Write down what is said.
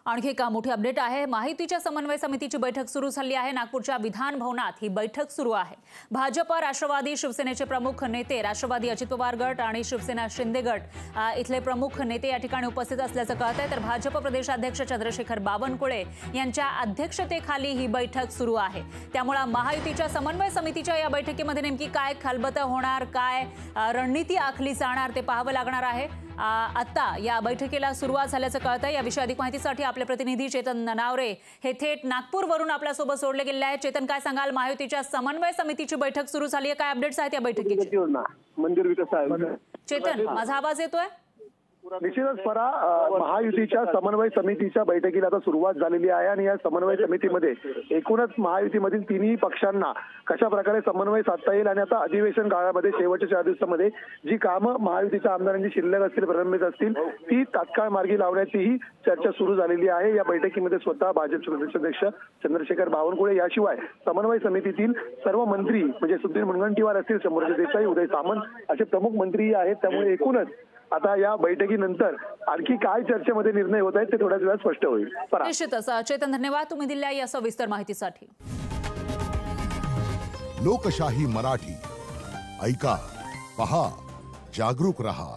आणखी एक मोठी अपडेट आहे। माहितीच्या समन्वय समितीची बैठक सुरू झाली आहे। नागपूरच्या विधान भवनात ही बैठक सुरू आहे। भाजप, राष्ट्रवादी, शिवसेनेचे प्रमुख नेते, राष्ट्रवादी अजित पवार गट आणि शिवसेना शिंदे गट इथले प्रमुख नेते या ठिकाणी उपस्थित असल्याचं कळत आहे। तर भाजप प्रदेशाध्यक्ष चंद्रशेखर बावनकुळे यांच्या अध्यक्षतेखाली ही बैठक सुरू आहे। त्यामुळे महायुतीच्या समन्वय समितीच्या या बैठकीमध्ये नेमकी काय खलबतं होणार, काय रणनीती आखली जाणार ते पाहावं लागणार आहे। आता या बैठकीला सुरुवात झाल्याचं कळत आहे। याविषयी अधिक माहितीसाठी आपले प्रतिनिधी चेतन ननावरे हे थेट नागपूरवरून आपल्यासोबत जोडले गेले आहेत। चेतन, काय सांगाल? महायुतीच्या समन्वय समितीची बैठक सुरू झाली आहे, काय अपडेट्स आहेत या बैठकीचे? मंदिर विकास आयोग चेतन, माझा आवाज येतोय? निश्चितच महायुतीच्या समन्वय समितीच्या बैठकीला आता सुरुवात झालेली आहे आणि या समन्वय समितीमध्ये एकूणच महायुतीमधील तिन्ही पक्षांना कशा प्रकारे समन्वय साधता येईल आणि आता अधिवेशन काळामध्ये शेवटच्या 4 दिवसामध्ये जी कामं महायुतीच्या आमदारांची शिल्लक असतील, प्रलंबित असतील, ती तात्काळ मार्गी लावण्याचीही चर्चा सुरू झालेली आहे। या बैठकीमध्ये स्वतः भाजपचे प्रदेशाध्यक्ष चंद्रशेखर बावनकुळे याशिवाय समन्वय समितीतील सर्व मंत्री म्हणजे सुधीर मुनगंटीवार असतील, शंभूराज देसाई, उदय सामंत असे प्रमुख मंत्री आहेत। त्यामुळे एकूणच आता या बैठकीनंतर आणखी काय चर्चेमध्ये निर्णय होत आहेत ते थोड्याच वेळात स्पष्ट होईल। निश्चितच चेतन, धन्यवाद तुम्ही दिलेल्या या सविस्तर माहितीसाठी। लोकशाही मराठी ऐका, पहा, जागरूक रहा।